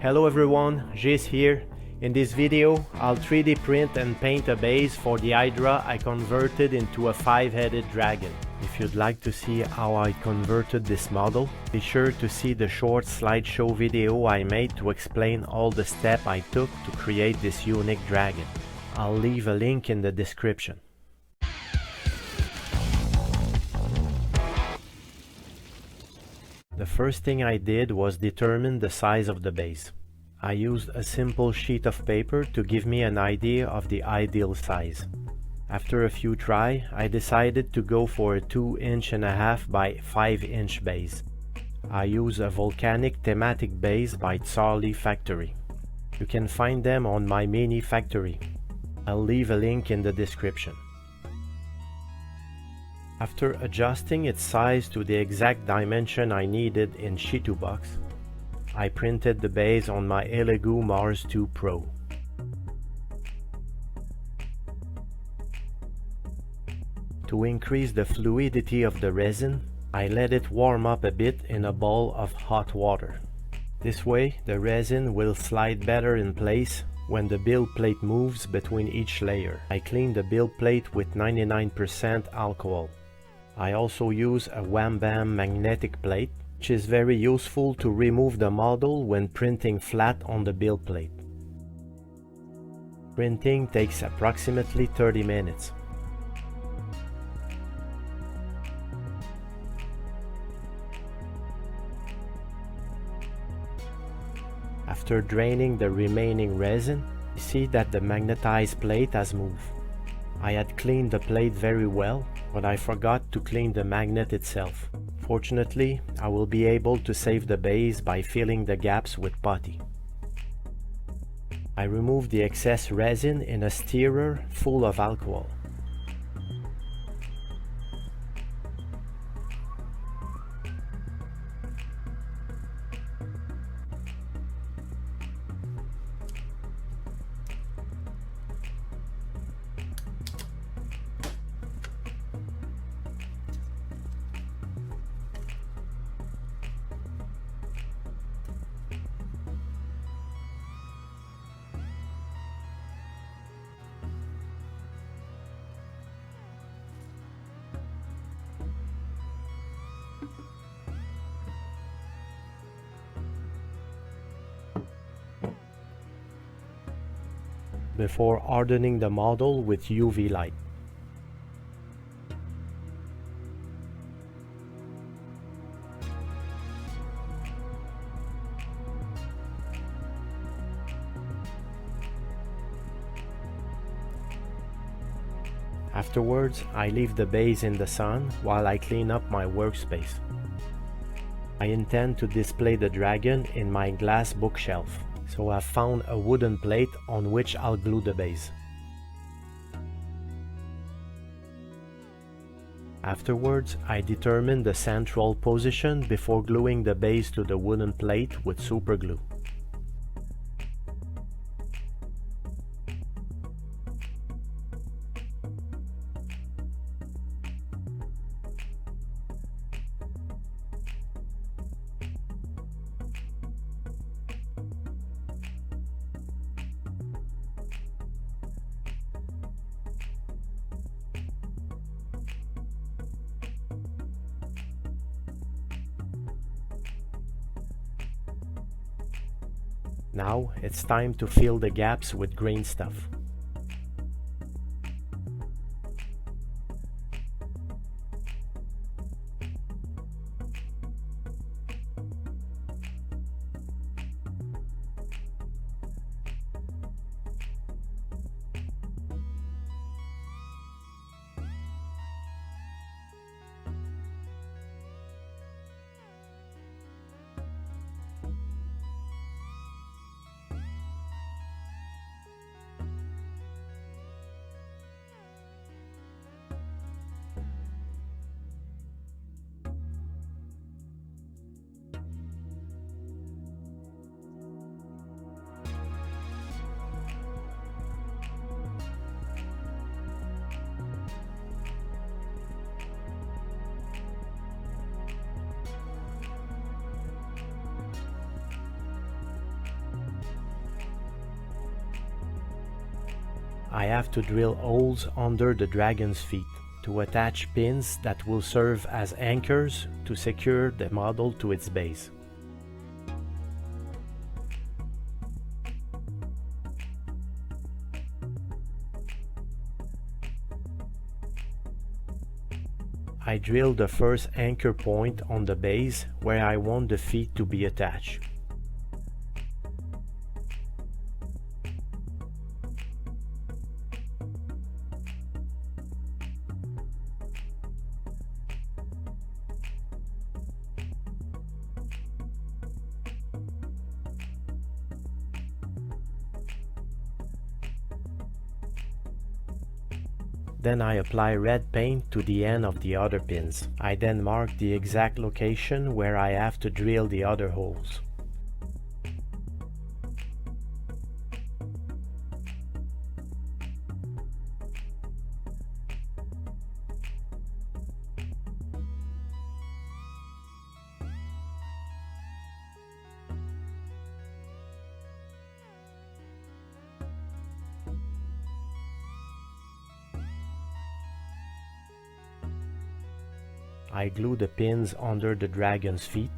Hello everyone, Jace here. In this video, I'll 3D print and paint a base for the Hydra I converted into a 5-headed dragon. If you'd like to see how I converted this model, be sure to see the short slideshow video I made to explain all the steps I took to create this unique dragon. I'll leave a link in the description. The first thing I did was determine the size of the base. I used a simple sheet of paper to give me an idea of the ideal size. After a few tries, I decided to go for a 2.5" by 5" base. I use a volcanic thematic base by Charlie Factory. You can find them on my mini factory. I'll leave a link in the description. After adjusting its size to the exact dimension I needed in Shitu box, I printed the base on my Elegoo Mars 2 Pro. To increase the fluidity of the resin, I let it warm up a bit in a bowl of hot water. This way, the resin will slide better in place when the build plate moves between each layer. I clean the build plate with 99% alcohol. I also use a Wham Bam magnetic plate, which is very useful to remove the model when printing flat on the build plate. Printing takes approximately 30 minutes. After draining the remaining resin, you see that the magnetized plate has moved. I had cleaned the plate very well, but I forgot to clean the magnet itself. Fortunately, I will be able to save the base by filling the gaps with putty. I removed the excess resin in a stirrer full of alcohol. Before hardening the model with UV light. Afterwards, I leave the base in the sun while I clean up my workspace. I intend to display the dragon in my glass bookshelf, so I've found a wooden plate on which I'll glue the base. Afterwards, I determine the central position before gluing the base to the wooden plate with super glue. Now it's time to fill the gaps with green stuff. I have to drill holes under the dragon's feet to attach pins that will serve as anchors to secure the model to its base. I drill the first anchor point on the base where I want the feet to be attached. Then I apply red paint to the end of the other pins. I then mark the exact location where I have to drill the other holes. I glue the pins under the dragon's feet.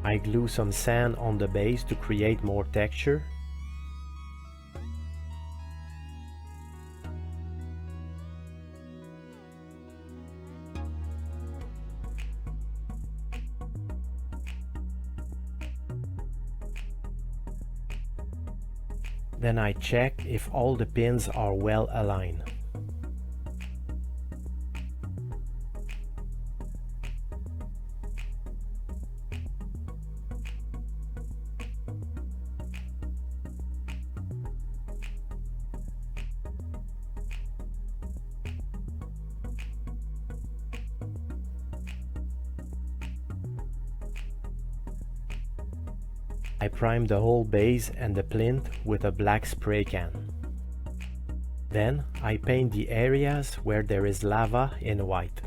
I glue some sand on the base to create more texture. Then I check if all the pins are well aligned. I prime the whole base and the plinth with a black spray can. Then I paint the areas where there is lava in white.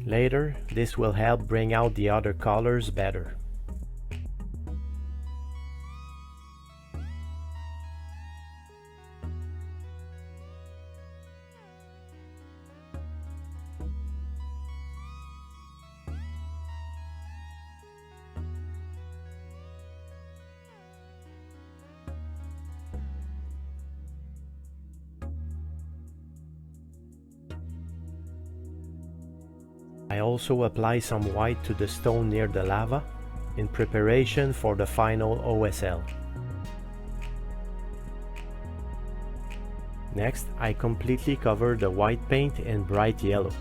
Later, this will help bring out the other colors better. I also apply some white to the stone near the lava in preparation for the final OSL. Next, I completely cover the white paint in bright yellow.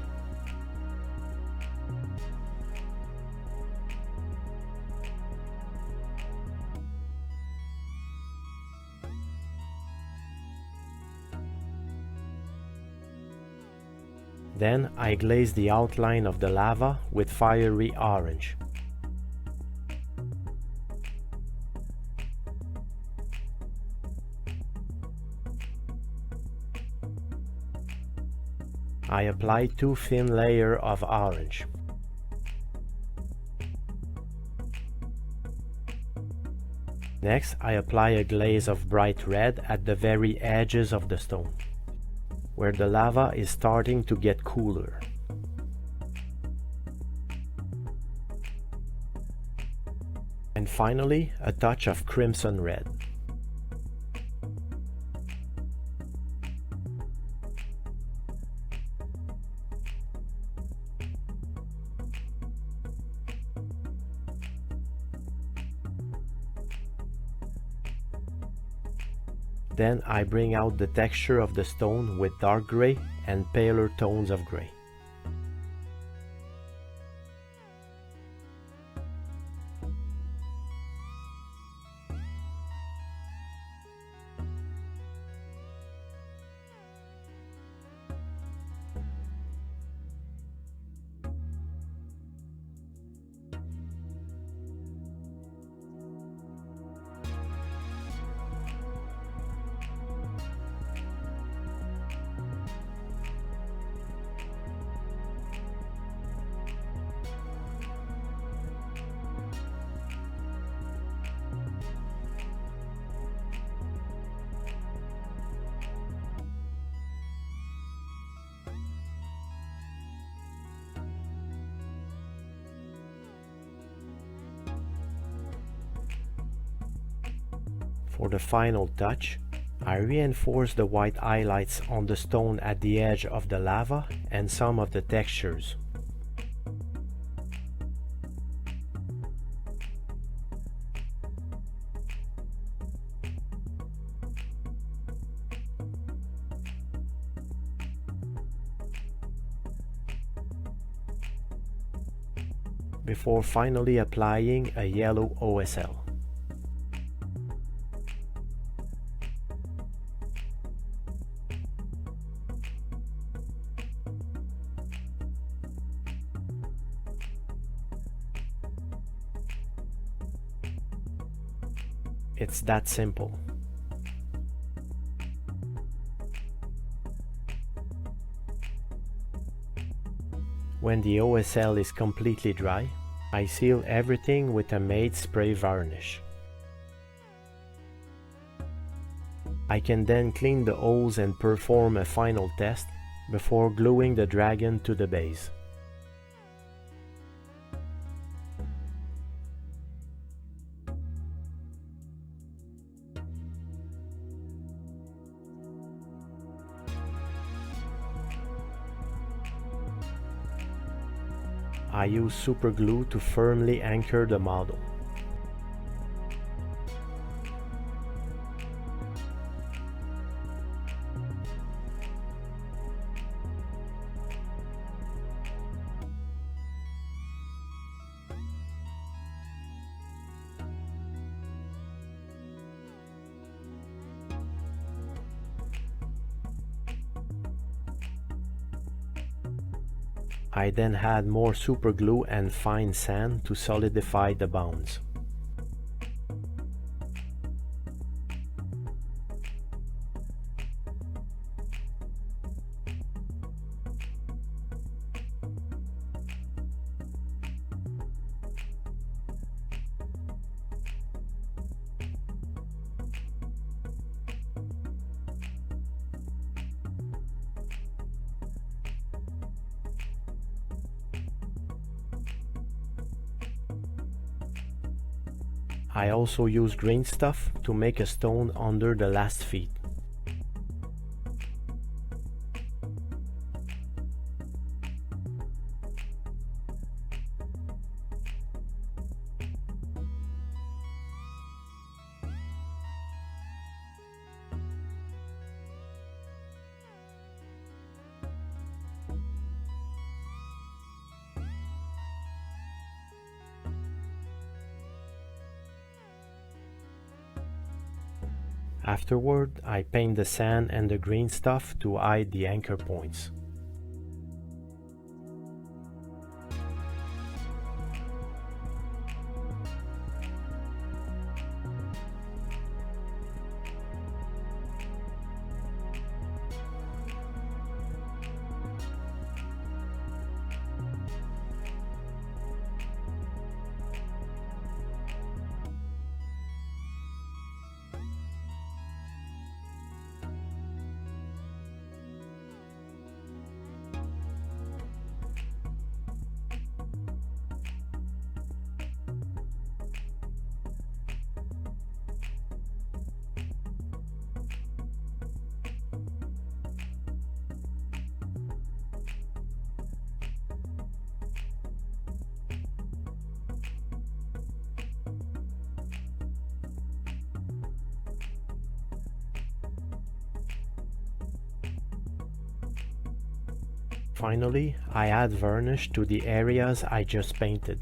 Then I glaze the outline of the lava with fiery orange. I apply 2 thin layers of orange. Next, I apply a glaze of bright red at the very edges of the stone, where the lava is starting to get cooler. And finally, a touch of crimson red. Then I bring out the texture of the stone with dark gray and paler tones of gray. For the final touch, I reinforce the white highlights on the stone at the edge of the lava and some of the textures. Before finally applying a yellow OSL. It's that simple. When the OSL is completely dry, I seal everything with a matte spray varnish. I can then clean the holes and perform a final test before gluing the dragon to the base. I use super glue to firmly anchor the model. I then add more super glue and fine sand to solidify the bounds. I also use green stuff to make a stone under the last feet. Afterward, I paint the sand and the green stuff to hide the anchor points. Finally, I add varnish to the areas I just painted.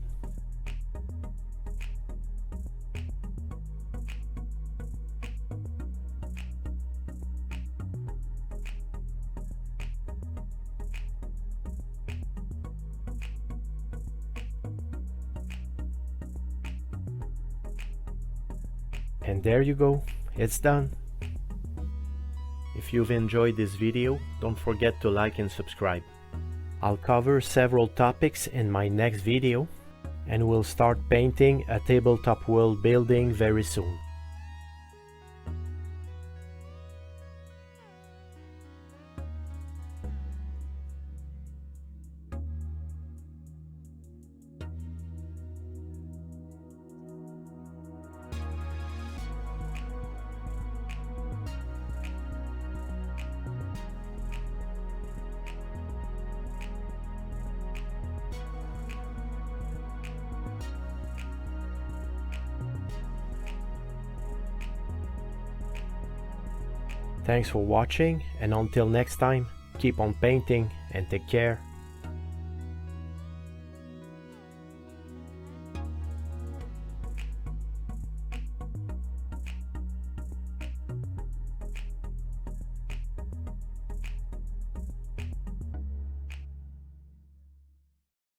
And there you go, it's done. If you've enjoyed this video, don't forget to like and subscribe. I'll cover several topics in my next video, and we'll start painting a tabletop world building very soon. Thanks for watching, and until next time, keep on painting and take care.